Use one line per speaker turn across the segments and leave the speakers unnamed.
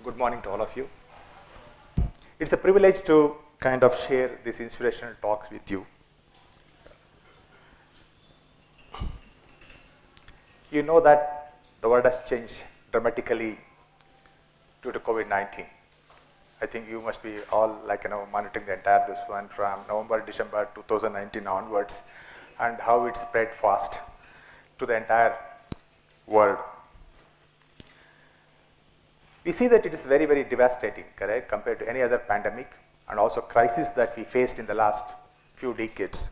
Good morning to all of you. It's a privilege to kind of share these inspirational talks with you. You know that the world has changed dramatically due to COVID-19. I think you must be all monitoring the entire this one from November, December 2019 onwards, and how it spread fast to the entire world. We see that it is very, very devastating, correct, compared to any other pandemic and also crisis that we faced in the last few decades,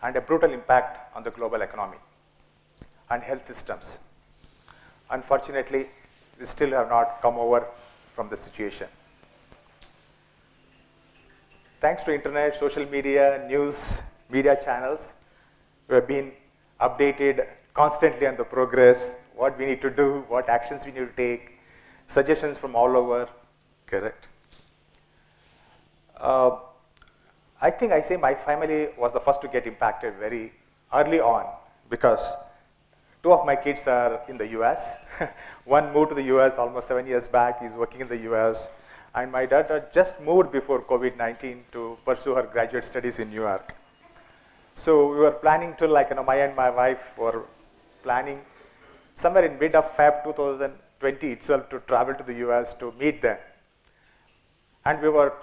and a brutal impact on the global economy and health systems. Unfortunately, we still have not come over from the situation. Thanks to internet, social media, news, media channels, we have been updated constantly on the progress, what we need to do, what actions we need to take, suggestions from all over, correct? I think I say my family was the first to get impacted very early on because two of my kids are in the US. One moved to the US almost 7 years back, he's working in the US. And my daughter just moved before COVID-19 to pursue her graduate studies in New York. So we were planning to, my and my wife were planning somewhere in mid of Feb 2020 itself to travel to the US to meet them. And we were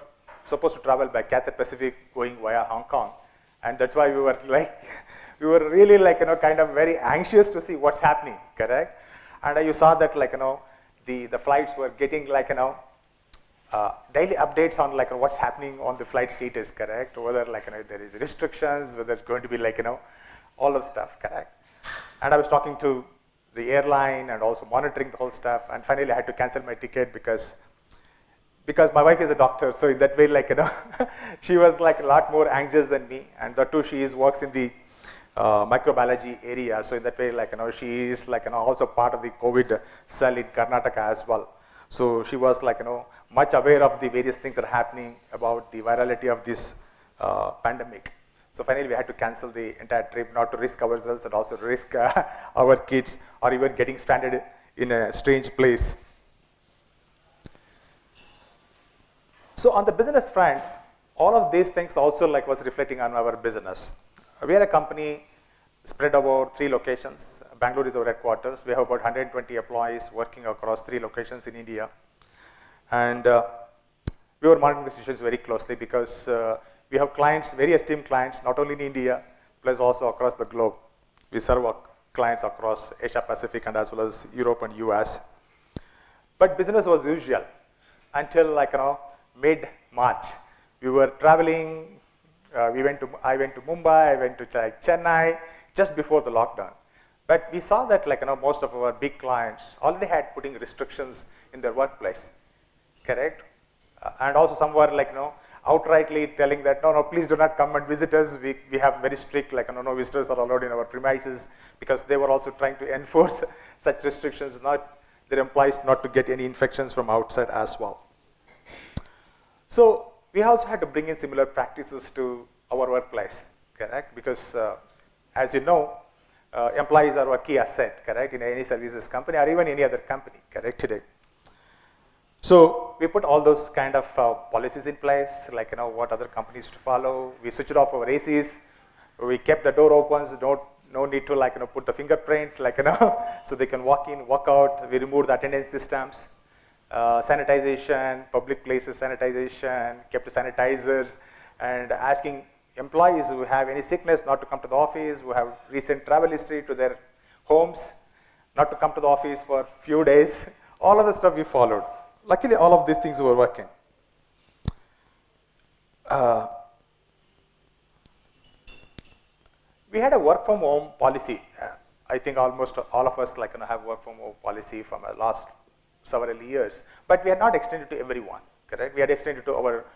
supposed to travel by Cathay Pacific going via Hong Kong. And that's why we were really kind of very anxious to see what's happening, correct? And you saw that the flights were getting daily updates on what's happening on the flight status, correct? Whether there is restrictions, whether it's going to be all of stuff, correct? And I was talking to the airline and also monitoring the whole stuff, and finally I had to cancel my ticket because my wife is a doctor, so in that way she was a lot more anxious than me, and that too she works in the microbiology area, so in that way she is also part of the COVID cell in Karnataka as well. So she was much aware of the various things that are happening about the virality of this pandemic. So finally we had to cancel the entire trip, not to risk ourselves and also risk our kids or even getting stranded in a strange place. So on the business front, all of these things also was reflecting on our business. We are a company spread over 3 locations. Bangalore is our headquarters. We have about 120 employees working across 3 locations in India. And we were monitoring the situations very closely because we have clients, very esteemed clients, not only in India, plus also across the globe. We serve our clients across Asia Pacific and as well as Europe and US. But business was usual until mid-March. We were traveling, I went to Mumbai, I went to Chennai, just before the lockdown. But we saw that most of our big clients already had putting restrictions in their workplace, correct? And also some were outrightly telling that, no, please do not come and visit us. We have very strict, no visitors are allowed in our premises, because they were also trying to enforce such restrictions, not their employees not to get any infections from outside as well. So we also had to bring in similar practices to our workplace, correct? Because as you know, employees are our key asset, correct? In any services company or even any other company, correct, today. So we put all those kind of policies in place, what other companies to follow. We switched off our ACs. We kept the door open, so no need to put the fingerprint, so they can walk in, walk out. We removed the attendance systems. Sanitization, public places sanitization, kept sanitizers, and asking employees who have any sickness not to come to the office, who have recent travel history to their homes, not to come to the office for a few days. All of the stuff we followed. Luckily, all of these things were working. We had a work from home policy. I think almost all of us have work from home policy from the last several years, but we had not extended to everyone, correct? We had extended to our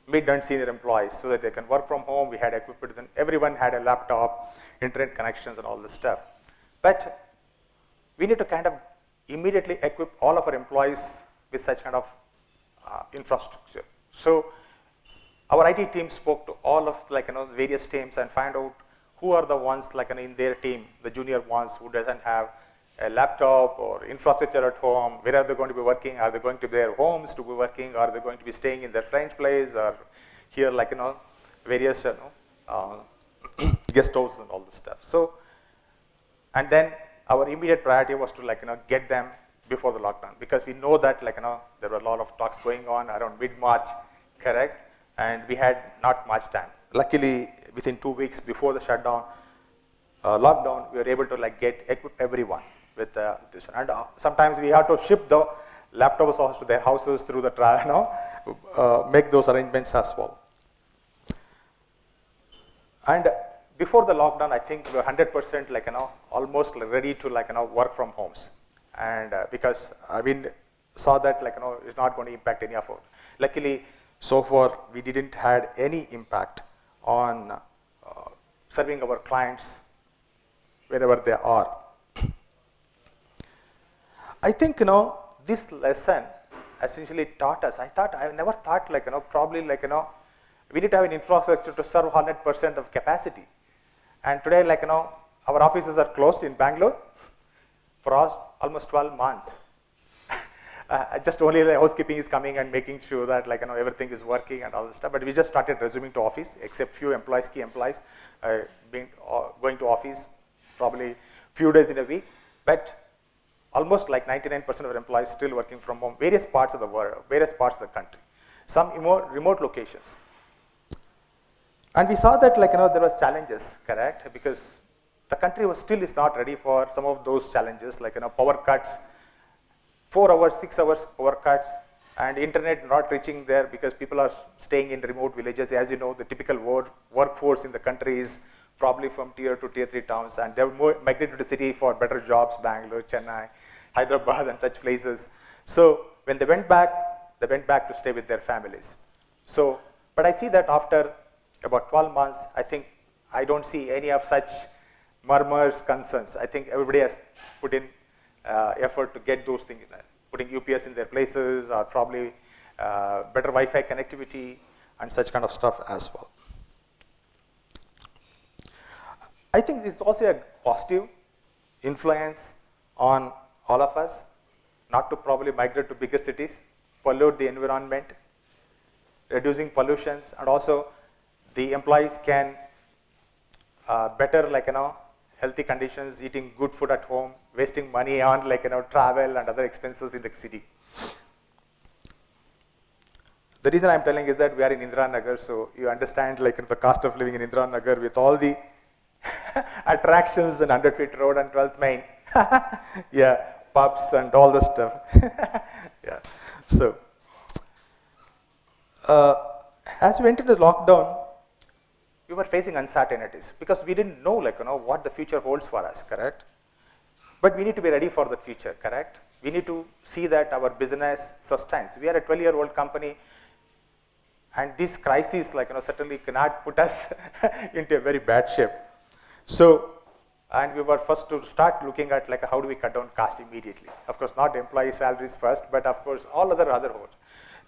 mid and senior employees so that they can work from home. We had equipped them. Everyone had a laptop, internet connections and all this stuff. But we need to kind of immediately equip all of our employees with such kind of infrastructure. So our IT team spoke to all of various teams and find out who are the ones in their team, the junior ones who doesn't have a laptop or infrastructure at home. Where are they going to be working? Are they going to their homes to be working? Are they going to be staying in their friend's place or here, like, various, guest houses and all this stuff. So, and then our immediate priority was to, like, get them before the lockdown, because we know that, like, there were a lot of talks going on around mid-March, correct? And we had not much time. Luckily, within 2 weeks before the shutdown, lockdown, we were able to, like, equip everyone with this one. And sometimes we had to ship the laptops also to their houses through the trial, make those arrangements as well. And before the lockdown, I think we were 100% like, almost ready to, like, work from homes. And because we saw that, like, it's not going to impact any of it. Luckily, so far, we didn't had any impact on serving our clients wherever they are. I think, this lesson essentially taught us. I never thought, like, probably, like, we need to have an infrastructure to serve 100% of capacity. And today, like, our offices are closed in Bangalore for almost 12 months. Just only the housekeeping is coming and making sure that, like, everything is working and all this stuff. But we just started resuming to office, except few employees, key employees, going to office probably few days in a week. But almost like 99% of our employees still working from home, various parts of the world, various parts of the country, some remote locations. And we saw that, like, there was challenges, correct? Because the country is not ready for some of those challenges, like, power cuts, 4 hours, 6 hours power cuts, and internet not reaching there because people are staying in remote villages. As you know, the typical workforce in the country is probably from tier 2, tier 3 towns, and they have migrated to the city for better jobs, Bangalore, Chennai, Hyderabad, and such places. So when they went back to stay with their families. So, but I see that after about 12 months, I don't see any of such murmurs, concerns. I think everybody has put in effort to get those things, putting UPS in their places, or probably better Wi-Fi connectivity and such kind of stuff as well. I think it's also a positive influence on all of us, not to probably migrate to bigger cities, pollute the environment, reducing pollutions, and also the employees can better, like, healthy conditions, eating good food at home, wasting money on, like, travel and other expenses in the city. The reason I'm telling is that we are in Indira Nagar, so you understand, like, the cost of living in Indira Nagar with all the attractions and 100 feet road and 12th Main. Yeah, pubs and all the stuff. Yeah. So, as we went into the lockdown, we were facing uncertainties because we didn't know, like, what the future holds for us, correct? But we need to be ready for the future, correct? We need to see that our business sustains. We are a 12-year-old company, and this crisis, like, certainly cannot put us into a very bad shape. So, and we were first to start looking at, like, how do we cut down cost immediately? Of course, not employee salaries first, but of course, all other hosts.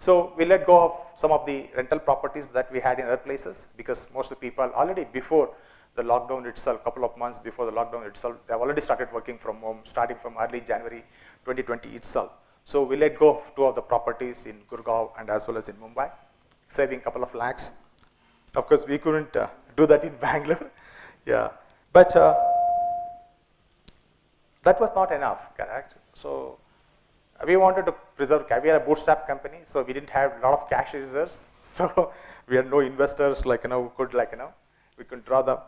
So we let go of some of the rental properties that we had in other places, because most of the people already before the lockdown itself, couple of months before the lockdown itself, they have already started working from home, starting from early January 2020 itself. So we let go of 2 of the properties in Gurgaon and as well as in Mumbai, saving a couple of lakhs. Of course, we couldn't do that in Bangalore. Yeah, but that was not enough, correct? So we wanted to preserve cash. We are a bootstrap company, so we didn't have a lot of cash reserves. So we had no investors, like, who could, like, we could draw them,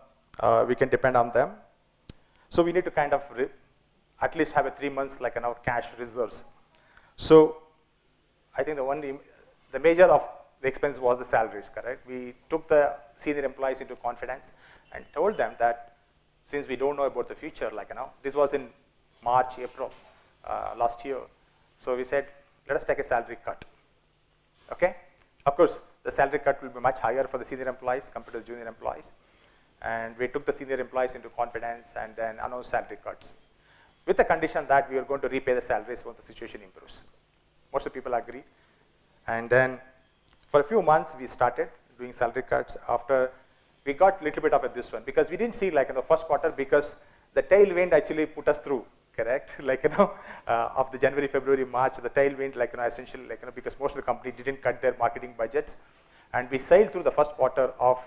we can depend on them. So we need to kind of at least have a 3 months, like, cash reserves. So I think the major of the expense was the salaries, correct? We took the senior employees into confidence and told them that since we don't know about the future, like, this was in March, April last year. So we said, let us take a salary cut, okay? Of course, the salary cut will be much higher for the senior employees compared to the junior employees. And we took the senior employees into confidence and then announced salary cuts, with the condition that we are going to repay the salaries once the situation improves. Most of the people agreed. And then for a few months, we started doing salary cuts. After we got a little bit of this one, because we didn't see, like, in the first quarter, because the tailwind actually put us through. correct? Like, of the January, February, March, the tailwind, like, essentially, like, because most of the company didn't cut their marketing budgets. And we sailed through the first quarter of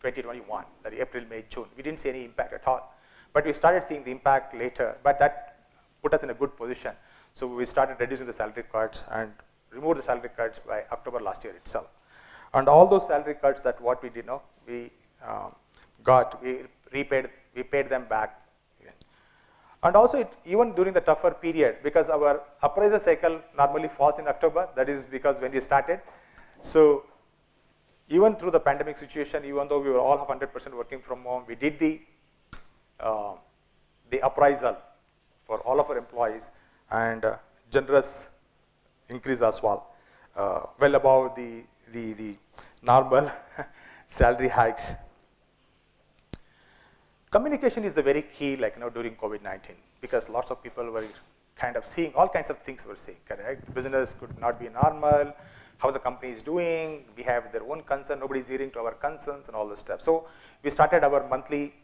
2021, that April, May, June. We didn't see any impact at all. But we started seeing the impact later, but that put us in a good position. So we started reducing the salary cuts and removed the salary cuts by October last year itself. And all those salary cuts that what we did, we paid them back. And also, even during the tougher period, because our appraisal cycle normally falls in October, that is because when we started. So even through the pandemic situation, even though we were all 100% working from home, we did the appraisal for all of our employees and generous increase as well, well above the normal salary hikes. Communication is the very key, like, during COVID-19, because lots of people were kind of seeing all kinds of things were saying, correct? Business could not be normal, how the company is doing, we have their own concern, nobody's hearing to our concerns and all this stuff. So we started our monthly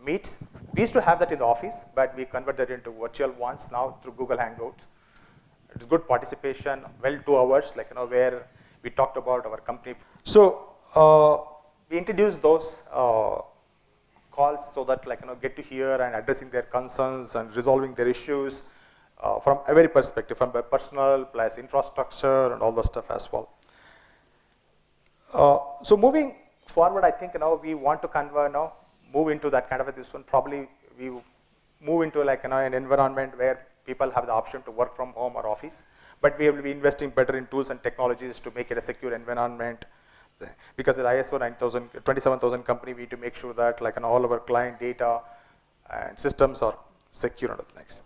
meets. We used to have that in the office, but we converted that into virtual ones now through Google Hangouts. It's good participation, well 2 hours, like, where we talked about our company. So we introduced those calls so that, like, get to hear and addressing their concerns and resolving their issues from every perspective, from the personal plus infrastructure and all the stuff as well. So moving forward, I think, we want to convert now, move into that kind of this one. Probably we move into, like, an environment where people have the option to work from home or office, but we will be investing better in tools and technologies to make it a secure environment. Because at ISO 27000 company, we need to make sure that, like, all of our client data and systems are secure and things.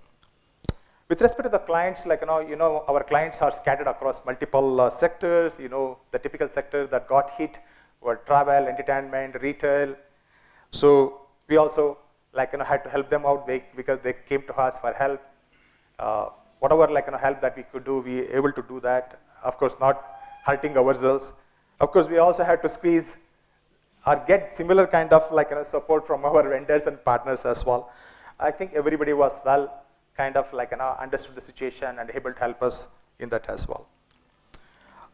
With respect to the clients, like, our clients are scattered across multiple sectors. The typical sectors that got hit were travel, entertainment, retail. So we also, like, had to help them out because they came to us for help. Whatever, like, help that we could do, we were able to do that. Of course, not hurting ourselves. Of course, we also had to squeeze or get similar kind of, like, support from our vendors and partners as well. I think everybody was well kind of, like, understood the situation and able to help us in that as well.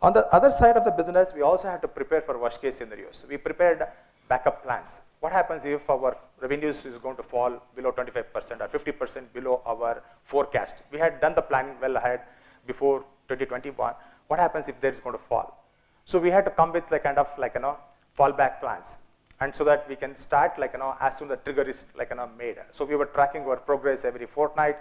On the other side of the business, we also had to prepare for worst case scenarios. We prepared backup plans. What happens if our revenues is going to fall below 25% or 50% below our forecast? We had done the planning well ahead before 2021. What happens if there is going to fall? So we had to come with, like, kind of, like, fallback plans, and so that we can start, like, as soon as the trigger is, like, made. So we were tracking our progress every fortnight,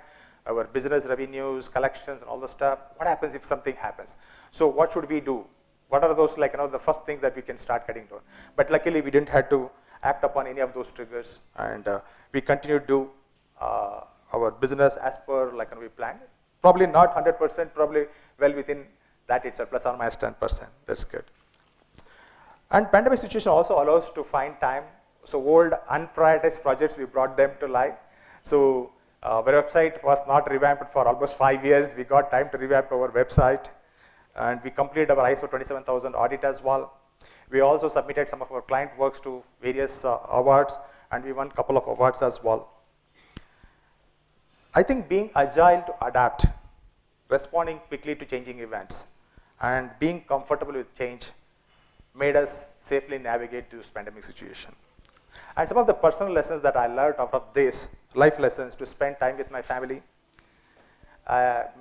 our business revenues, collections, and all the stuff. What happens if something happens? So what should we do? What are those, like, the first things that we can start getting to? But luckily, we didn't have to act upon any of those triggers, and we continued to do our business as per, like, we planned. Probably not 100%, probably well within that itself, plus or minus 10%. That's good. And pandemic situation also allows to find time. So old unprioritized projects, we brought them to life. So our website was not revamped for almost 5 years. We got time to revamp our website, and we completed our ISO 27000 audit as well. We also submitted some of our client works to various awards, and we won a couple of awards as well. I think being agile to adapt, responding quickly to changing events, and being comfortable with change made us safely navigate this pandemic situation. And some of the personal lessons that I learned out of this, life lessons, to spend time with my family,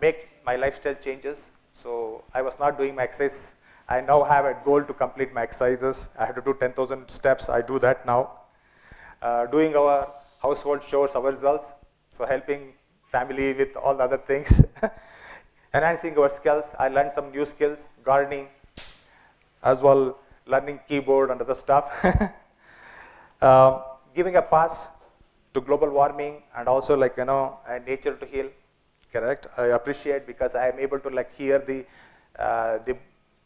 make my lifestyle changes. So I was not doing my exercise. I now have a goal to complete my exercises. I have to do 10,000 steps. I do that now. Doing our household chores ourselves, so helping family with all the other things. Enhancing our skills. I learned some new skills, gardening, as well learning keyboard and other stuff. Giving a pass to global warming and also, like, nature to heal. Correct. I appreciate, because I am able to, like, hear the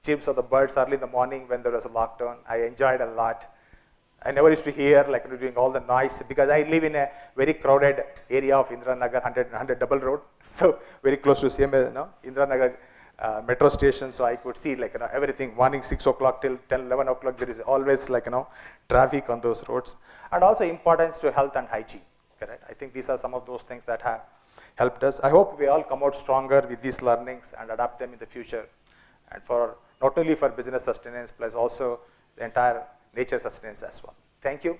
chirps of the birds early in the morning when there was a lockdown. I enjoyed a lot. I never used to hear, like, doing all the noise, because I live in a very crowded area of Indiranagar, 100 double road, so very close to CMA, Indiranagar metro station. So I could see, like, everything. Morning 6 o'clock till 10, 11 o'clock, there is always, like, traffic on those roads. And also importance to health and hygiene. correct? I think these are some of those things that have helped us. I hope we all come out stronger with these learnings and adapt them in the future, and for not only for business sustenance, plus also the entire nature sustenance as well. Thank you.